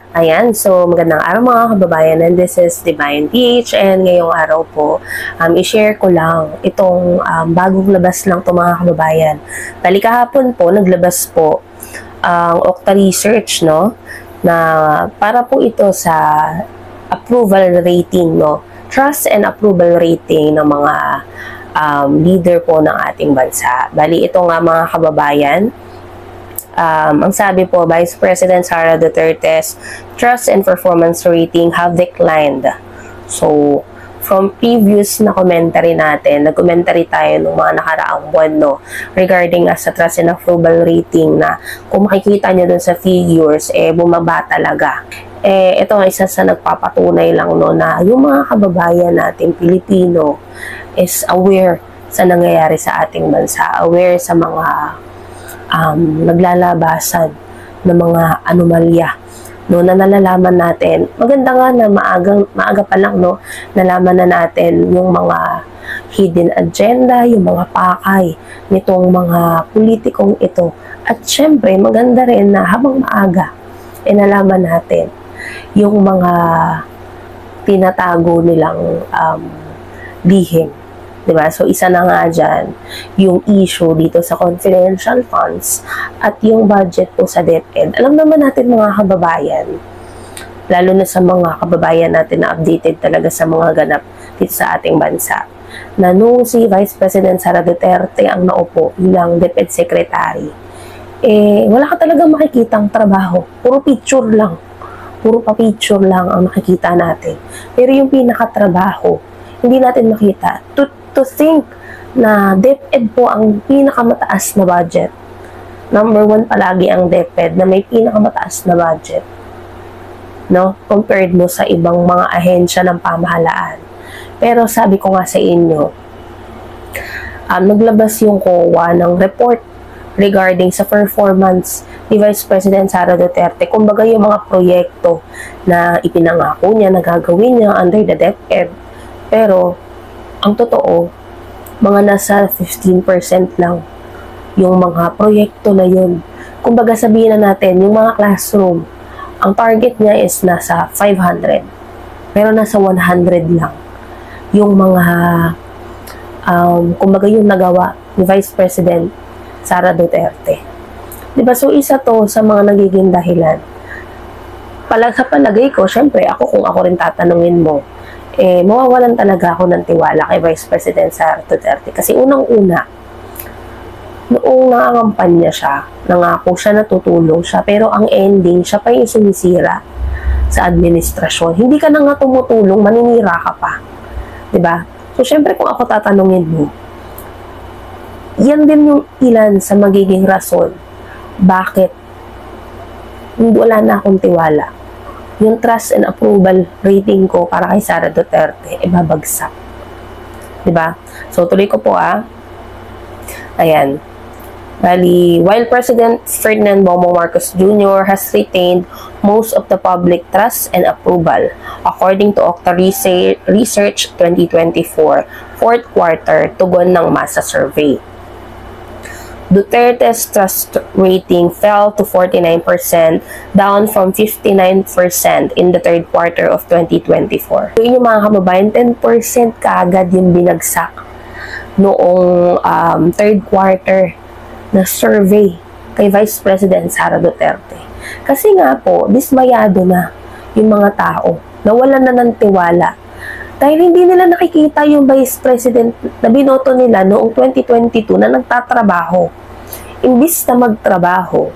Ayan, so magandang araw mga kababayan, and this is Divine PH, and ngayong araw po, i-share ko lang itong bagong labas lang to mga kababayan. Bali kahapon po, naglabas po ang Okta Research, no, na para po ito sa approval rating, no, trust and approval rating ng mga leader po ng ating bansa. Bali ito nga mga kababayan, ang sabi po, Vice President Sara Duterte's trust and performance rating have declined. So, from previous na commentary natin, nag-commentary tayo ng mga nakaraang buwan, no, regarding sa trust and approval rating na kung makikita nyo dun sa figures, bumaba talaga. Ito ang isa sa nagpapatunay lang, no, na yung mga kababayan natin, Pilipino, is aware sa nangyayari sa ating bansa, aware sa mga naglalabasan ng mga anomalya, no, na nalalaman natin. Maganda nga na maaga pa lang, no, nalaman na natin yung mga hidden agenda, yung mga pakay nitong mga politikong ito. At syempre, maganda rin na habang maaga, nalaman natin yung mga tinatago nilang lihim. Diba? So, isa na nga dyan, yung issue dito sa confidential funds at yung budget po sa DepEd. Alam naman natin mga kababayan, lalo na sa mga kababayan natin na updated talaga sa mga ganap dito sa ating bansa, na nung si Vice President Sara Duterte ang naupo bilang DepEd Secretary, wala ka talaga makikitang trabaho. Puro picture lang. Puro pa-picture lang ang makikita natin. Pero yung pinakatrabaho, hindi natin makita. To think na DepEd po ang pinakamataas na budget. Number 1 palagi ang DepEd na may pinakamataas na budget, no? Compared mo sa ibang mga ahensya ng pamahalaan. Pero sabi ko nga sa inyo, naglabas yung COA ng report regarding sa performance ni Vice President Sara Duterte. Kumbaga yung mga proyekto na ipinangako niya, na gagawin niya under the DepEd. Pero ang totoo, mga nasa 15% lang yung mga proyekto na yun. Kumbaga sabihin na natin, yung mga classroom, ang target niya is nasa 500. Pero nasa 100 lang yung mga, kumbaga yung nagawa ni Vice President Sara Duterte. Diba? So isa to sa mga nagiging dahilan. Sa palagay ko, syempre ako, kung ako rin tatanungin mo, mawawalan talaga ako ng tiwala kay Vice President Sara Duterte. Kasi unang-una, noong nangangampanya siya, nangako siya, natutulong siya, pero ang ending, siya pa yung sumisira sa administrasyon. Hindi ka na nga tumutulong, maninira ka pa. Diba? So, syempre, kung ako tatanungin mo, yan din yung ilan sa magiging rason bakit wala na akong tiwala. Yung trust and approval rating ko para kay Sara Duterte, babagsak. Diba? So, tuloy ko po Ayan. Bali, while President Ferdinand Bongbong Marcos Jr. has retained most of the public trust and approval, according to Okta Research 2024, fourth quarter, tugon ng masa survey. Duterte's trust rating fell to 49%, down from 59% in the third quarter of 2024. So, yung mga kababayan, 10% kaagad yung binagsak noong third quarter na survey kay Vice President Sara Duterte. Kasi nga po, dismayado na yung mga tao, nawalan na ng tiwala. Dahil hindi nila nakikita yung Vice President na binoto nila noong 2022 na nagtatrabaho. Imbis na magtrabaho,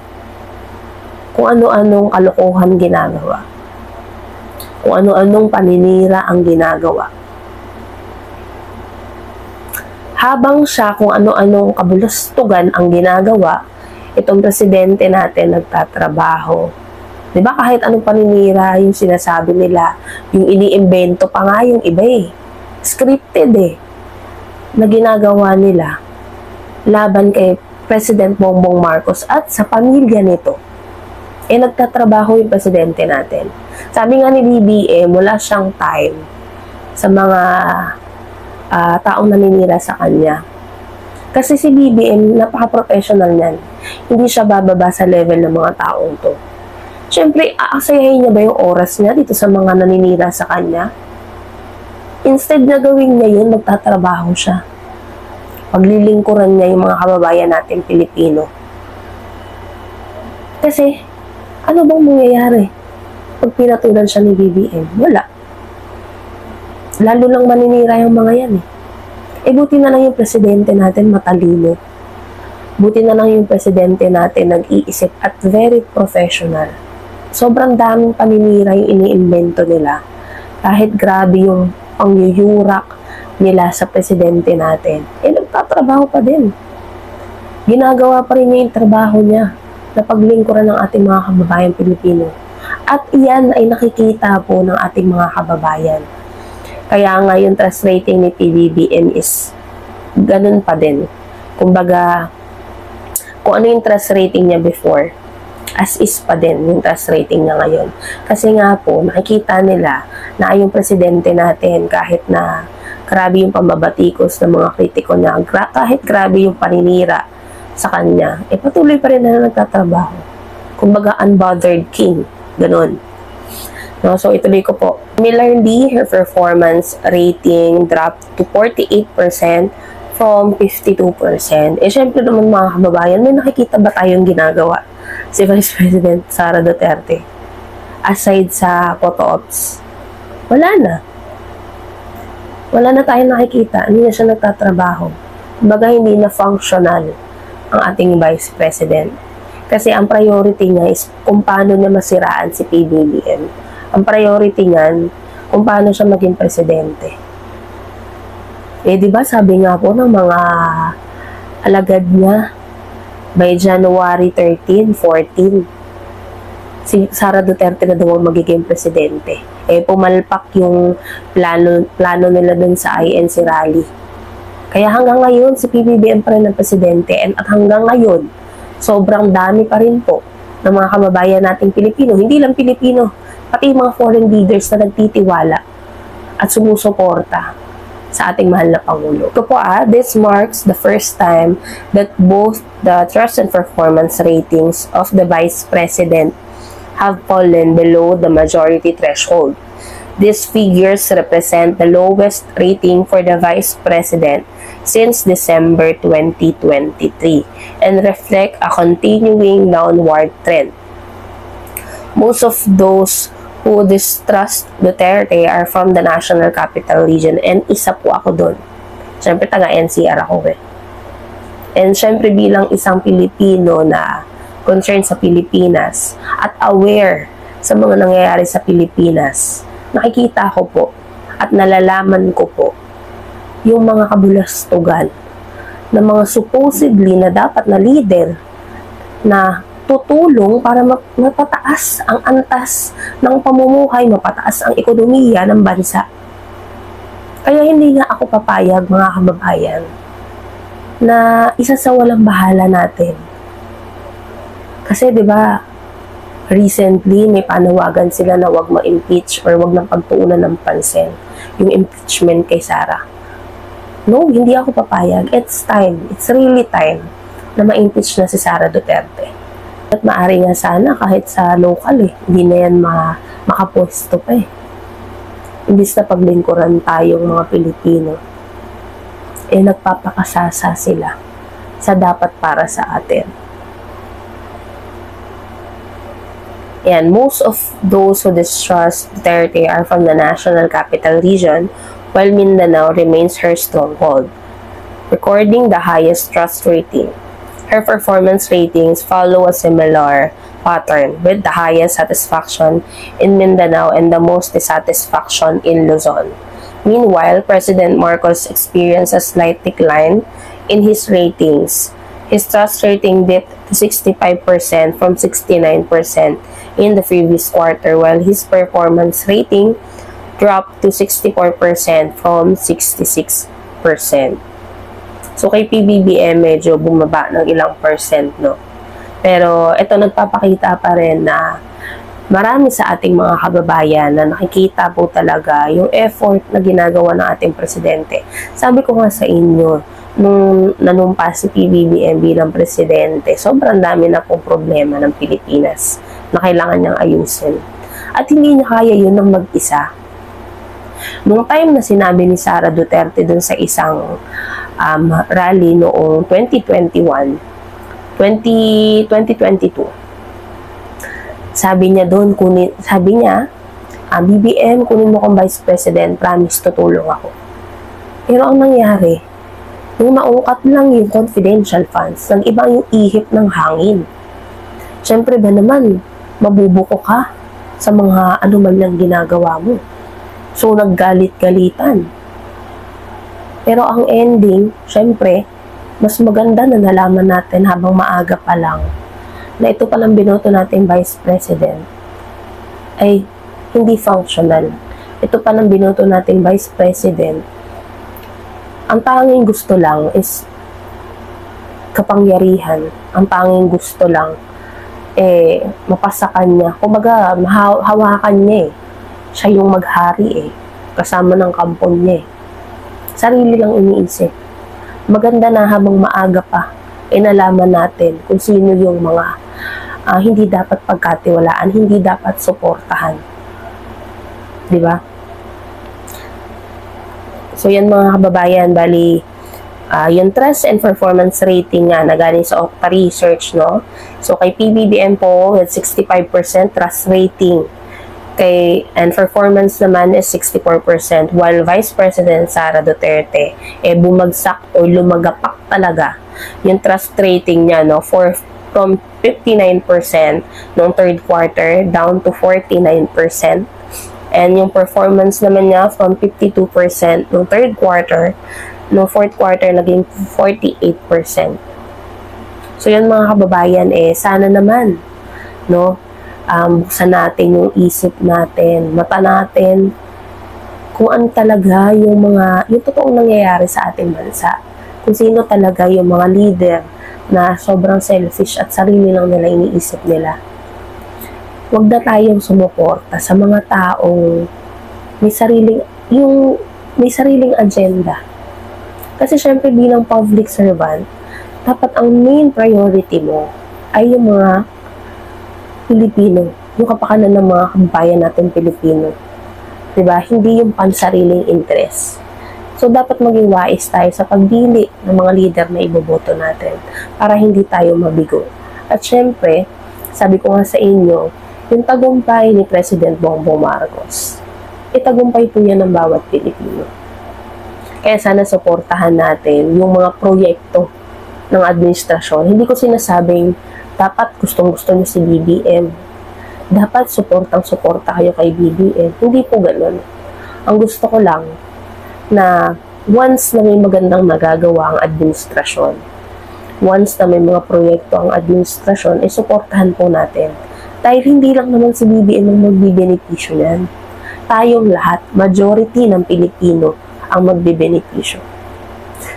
kung ano-anong kalokohan ginagawa, kung ano-anong paninira ang ginagawa. Habang siya kung ano-anong kabulastugan ang ginagawa, itong presidente natin nagtatrabaho. Diba kahit anong paninira yung sinasabi nila, yung iniimbento pa nga yung iba scripted na ginagawa nila laban kay President Bongbong Marcos at sa pamilya nito. Nagtatrabaho yung presidente natin. Sabi nga ni BBM, wala siyang time sa mga taong naninira sa kanya. Kasi si BBM, napaka-professional niyan. Hindi siya bababa sa level ng mga taong to. Siyempre, aaksayahin niya ba yung oras niya dito sa mga naninira sa kanya? Instead na gawin niya yun, magtatrabaho siya. Paglilingkuran niya yung mga kababayan natin Pilipino. Kasi, ano bang mangyayari pag pinatulan siya ni BBM? Wala. Lalo lang maninira yung mga yan eh. Buti na lang yung presidente natin matalino. Buti na lang yung presidente natin nag-iisip at very professional. Sobrang daming paninira yung iniimbento nila. Kahit grabe yung pangyuyurak nila sa presidente natin, nagtatrabaho pa din. Ginagawa pa rin niya yung trabaho niya na paglingkuran ng ating mga kababayan Pilipino. At iyan ay nakikita po ng ating mga kababayan. Kaya nga yung trust rating ni PBBM is ganun pa din. Kumbaga, kung ano yung trust rating niya before, as is pa din yung trust rating niya ngayon. Kasi nga po, nakikita nila na yung presidente natin, kahit na grabe yung pambabatikos ng mga kritiko niya, kahit grabe yung paninira sa kanya, patuloy pa rin na nagtatrabaho. Kumbaga, unbothered king. Ganun. No, so, ituloy ko po. Similarly, her performance rating dropped to 48% from 52%. Syempre naman mga kababayan, may nakikita ba tayong ginagawa si Vice President Sara Duterte? Aside sa photo ops, wala na. Wala na tayong nakikita. Hindi na siya nagtatrabaho. Kumbaga, hindi na functional ang ating Vice President. Kasi ang priority niya is kung paano niya masiraan si PBBM. Ang priority niyan, kung paano siya maging presidente. Diba sabi nga po ng mga alagad niya, by January 13, 14, si Sara Duterte na daw magiging presidente. Pumalpak yung plano nila dun sa INC rally. Kaya hanggang ngayon, si PBBM pa rin ang presidente. At hanggang ngayon, sobrang dami pa rin po ng mga kababayan nating Pilipino. Hindi lang Pilipino, pati mga foreign leaders na nagtitiwala at sumusuporta sa ating mahal na Pangulo. Ito po this marks the first time that both the trust and performance ratings of the Vice President have fallen below the majority threshold. These figures represent the lowest rating for the Vice President since December 2023 and reflect a continuing downward trend. Most of those who distrust Duterte are from the National Capital Region, and isa po ako doon. Siyempre, taga-NCR ako And siyempre, bilang isang Pilipino na concerned sa Pilipinas at aware sa mga nangyayari sa Pilipinas, nakikita ko po at nalalaman ko po yung mga kabulastugan ng mga supposedly na dapat na leader na tutulong para mapataas ang antas ng pamumuhay, mapataas ang ekonomiya ng bansa. Kaya hindi nga ako papayag, mga kababayan, na isa sa walang bahala natin. Kasi 'di ba, recently may panawagan sila na wag ma-impeach or wag nang pagtuunan ng pansin yung impeachment kay Sara. No, hindi ako papayag. It's time. It's really time na ma-impeach na si Sara Duterte. At maaari nga sana kahit sa local hindi na yan makapwesto pa Imbis na paglingkuran tayong mga Pilipino, nagpapakasasa sila sa dapat para sa atin. And most of those who distrust Duterte are from the National Capital Region, while Mindanao remains her stronghold, recording the highest trust rating. Her performance ratings follow a similar pattern, with the highest satisfaction in Mindanao and the most dissatisfaction in Luzon. Meanwhile, President Marcos experienced a slight decline in his ratings. His trust rating dipped to 65% from 69% in the previous quarter, while his performance rating dropped to 64% from 66%. So, kay PBBM, medyo bumaba ng ilang percent, no? Pero, ito nagpapakita pa rin na marami sa ating mga kababayan na nakikita po talaga yung effort na ginagawa ng ating presidente. Sabi ko nga sa inyo, nung nanumpa si PBBM bilang presidente, sobrang dami na pong problema ng Pilipinas na kailangan niyang ayusin. At hindi niya kaya yun ng mag-isa. Nung time na sinabi ni Sara Duterte dun sa isang rally noong 2022, sabi niya, BBM, kunin mo kong Vice President, promise tutulong ako. Pero ang nangyari, nung naukat lang yung confidential funds, nag-ibang yung ihip ng hangin. Siyempre ba naman, mabubuko ka sa mga ano man lang ginagawa mo. So, naggalit-galitan. Pero ang ending, siyempre, mas maganda na nalaman natin habang maaga pa lang na ito palang binoto natin Vice President ay hindi functional. Ito palang binoto natin Vice President, ang tanging gusto lang is kapangyarihan. Ang tanging gusto lang mapasakan niya. Kumbaga, hawakan niya Siya yung maghari kasama ng kampon niya Sarili lang iniisip. Maganda na habang maaga pa, nalaman natin kung sino yung mga hindi dapat pagkatiwalaan, hindi dapat suportahan. Diba? So yan mga kababayan, bali yung trust and performance rating nga na galing sa Okta Research, no? So kay PBBM po with 65% trust rating. And performance naman is 64%, while Vice President Sara Duterte bumagsak o lumagapak talaga yung trust rating niya, no, from 59% noong third quarter down to 49%. And yung performance naman niya from 52% noong third quarter, noong fourth quarter naging 48%. So yan mga kababayan, sana naman, no, buksan natin yung isip natin, mata natin, kung ano talaga yung totoong nangyayari sa ating bansa. Kung sino talaga yung mga leader na sobrang selfish at sarili lang nila iniisip nila. Huwag na tayong sumuporta sa mga taong may sariling agenda. Kasi syempre bilang public servant, dapat ang main priority mo ay yung mga Pilipino, yung kapakanan ng mga kababayan natin Pilipino. Diba? Hindi yung pansariling interest. So, dapat maging wais tayo sa pagpili ng mga leader na iboboto natin para hindi tayo mabigo. At syempre, sabi ko nga sa inyo, yung tagumpay ni President Bongbong Marcos, tagumpay po yan ng bawat Pilipino. Kaya sana suportahan natin yung mga proyekto ng administrasyon. Hindi ko sinasabing dapat gustong-gusto niyo si BBM. Dapat suportang-suporta kayo kay BBM. Hindi po ganun. Ang gusto ko lang na once na may magandang nagagawa ang administrasyon, once na may mga proyekto ang administrasyon, suportahan po natin. Dahil hindi lang naman si BBM ang magbibenepisyo niyan. Tayong lahat, majority ng Pilipino ang magbibenepisyo.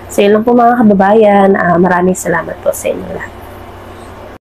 So yun lang po mga kababayan. Maraming salamat po sa inyo lahat.